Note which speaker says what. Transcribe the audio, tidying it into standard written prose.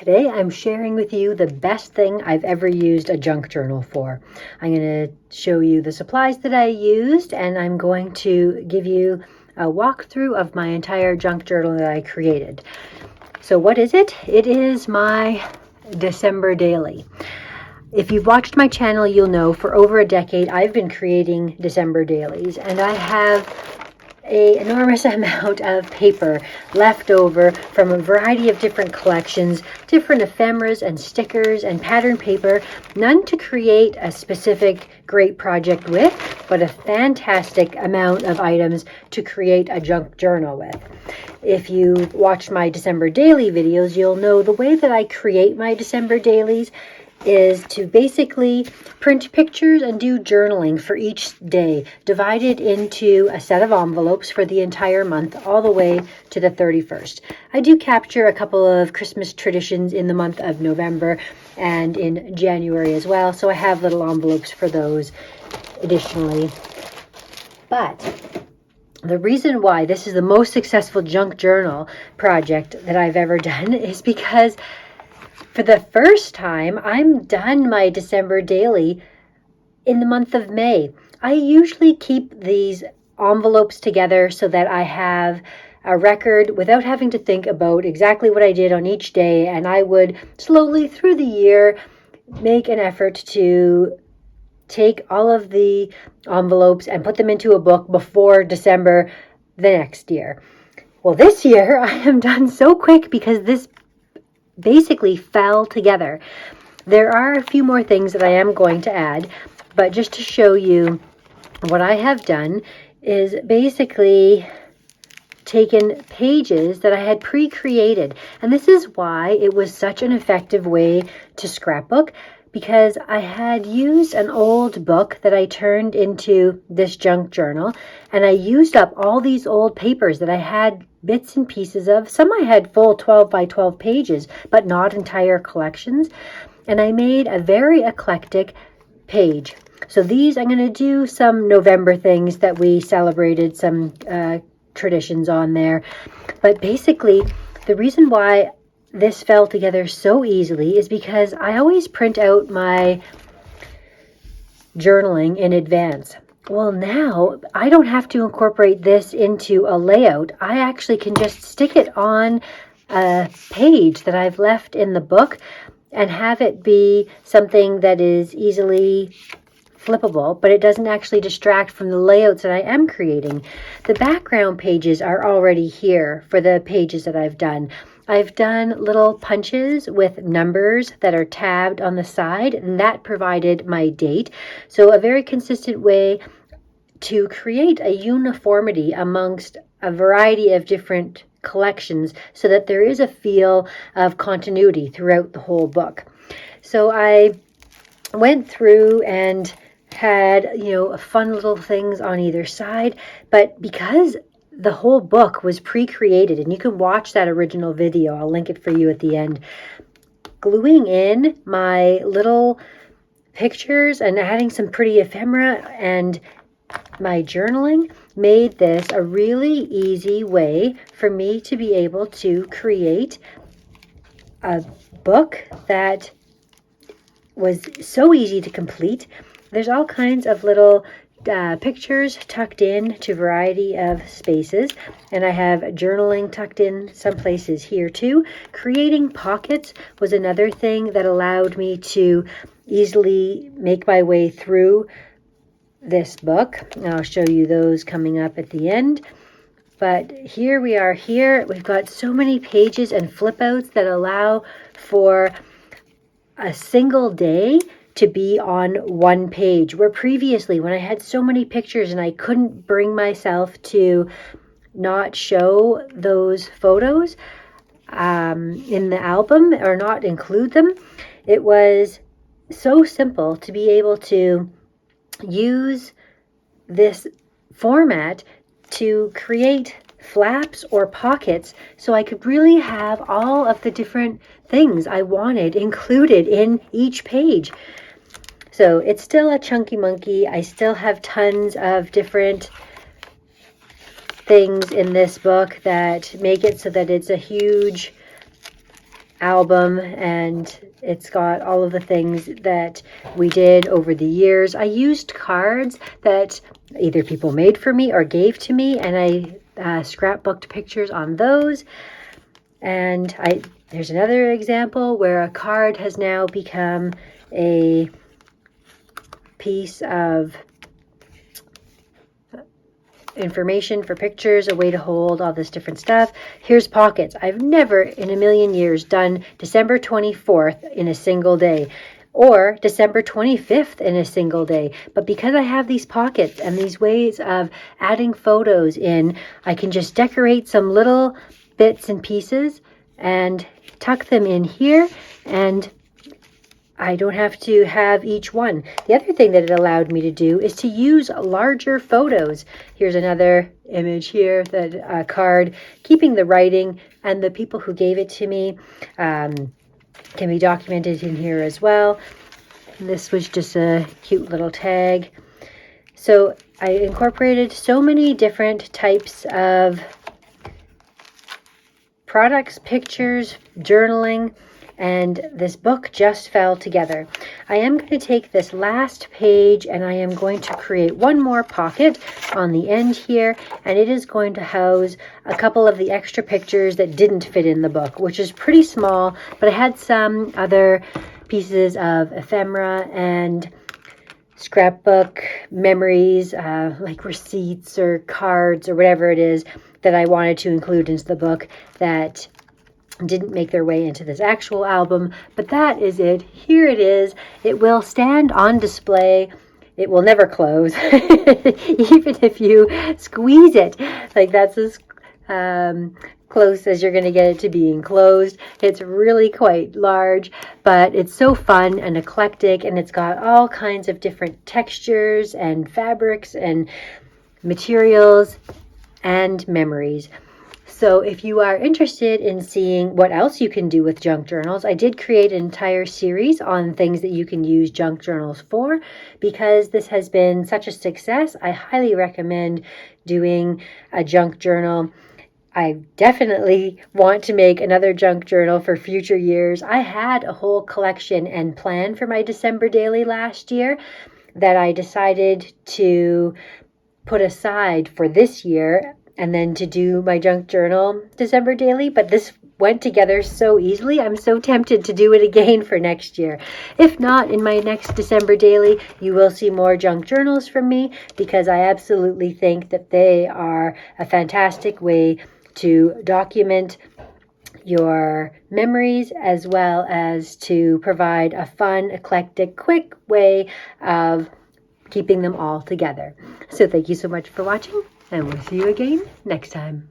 Speaker 1: Today I'm sharing with you the best thing I've ever used a junk journal for. I'm going to show you the supplies that I used, and I'm going to give you a walkthrough of my entire junk journal that I created. So what is it? It is my December daily. If you've watched my channel, you'll know for over a decade I've been creating December dailies, and I have an enormous amount of paper left over from a variety of different collections, different ephemeras and stickers and pattern paper, none to create a specific great project with, but a fantastic amount of items to create a junk journal with. If you watch my December daily videos, you'll know the way that I create my December dailies is to basically print pictures and do journaling for each day, divided into a set of envelopes for the entire month, all the way to the 31st. I do capture a couple of Christmas traditions in the month of November and in January as well, so I have little envelopes for those additionally. But the reason why this is the most successful junk journal project that I've ever done is because for the first time, I'm done my December daily in the month of May. I usually keep these envelopes together so that I have a record without having to think about exactly what I did on each day, and I would slowly through the year make an effort to take all of the envelopes and put them into a book before December the next year. Well, this year I am done so quick because this basically fell together. There are a few more things that I am going to add, but just to show you what I have done is basically taken pages that I had pre-created. And this is why it was such an effective way to scrapbook, because I had used an old book that I turned into this junk journal, and I used up all these old papers that I had bits and pieces of. Some I had full 12 by 12 pages, but not entire collections. And I made a very eclectic page. So these, I'm going to do some November things that we celebrated, some traditions on there. But basically, the reason why this fell together so easily is because I always print out my journaling in advance. Well, now I don't have to incorporate this into a layout. I actually can just stick it on a page that I've left in the book and have it be something that is easily flippable, but it doesn't actually distract from the layouts that I am creating. The background pages are already here for the pages that I've done. I've done little punches with numbers that are tabbed on the side, and that provided my date. So a very consistent way to create a uniformity amongst a variety of different collections so that there is a feel of continuity throughout the whole book. So I went through and had, fun little things on either side, but because the whole book was pre-created, and you can watch that original video, I'll link it for you at the end, gluing in my little pictures and adding some pretty ephemera and my journaling made this a really easy way for me to be able to create a book that was so easy to complete. There's all kinds of little pictures tucked in to a variety of spaces, and I have journaling tucked in some places here too. Creating pockets was another thing that allowed me to easily make my way through this book. I'll show you those coming up at the end. But here we are here. We've got so many pages and flip outs that allow for a single day to be on one page, where previously when I had so many pictures and I couldn't bring myself to not show those photos in the album or not include them, it was so simple to be able to use this format to create flaps or pockets so I could really have all of the different things I wanted included in each page. So it's still a chunky monkey. I still have tons of different things in this book that make it so that it's a huge album, and it's got all of the things that we did over the years. I used cards that either people made for me or gave to me, and I scrapbooked pictures on those. And there's another example where a card has now become a piece of information for pictures, a way to hold all this different stuff. Here's pockets. I've never in a million years done December 24th in a single day or December 25th in a single day. But because I have these pockets and these ways of adding photos in, I can just decorate some little bits and pieces and tuck them in here, and I don't have to have each one. The other thing that it allowed me to do is to use larger photos. Here's another image here, a card, keeping the writing, and the people who gave it to me can be documented in here as well. This was just a cute little tag. So I incorporated so many different types of products, pictures, journaling, and this book just fell together. I am going to take this last page and I am going to create one more pocket on the end here, and it is going to house a couple of the extra pictures that didn't fit in the book, which is pretty small, but I had some other pieces of ephemera and scrapbook memories, like receipts or cards or whatever it is that I wanted to include into the book that didn't make their way into this actual album. But that is it. Here it is. It will stand on display. It will never close, even if you squeeze it. Like, that's as close as you're going to get it to being closed. It's really quite large, but it's so fun and eclectic, and it's got all kinds of different textures and fabrics and materials and memories. So if you are interested in seeing what else you can do with junk journals, I did create an entire series on things that you can use junk journals for. Because this has been such a success, I highly recommend doing a junk journal. I definitely want to make another junk journal for future years. I had a whole collection and plan for my December daily last year that I decided to put aside for this year, and then to do my junk journal December daily, but this went together so easily. I'm so tempted to do it again for next year. If not, in my next December daily, you will see more junk journals from me, because I absolutely think that they are a fantastic way to document your memories, as well as to provide a fun, eclectic, quick way of keeping them all together. So thank you so much for watching, and we'll see you again next time.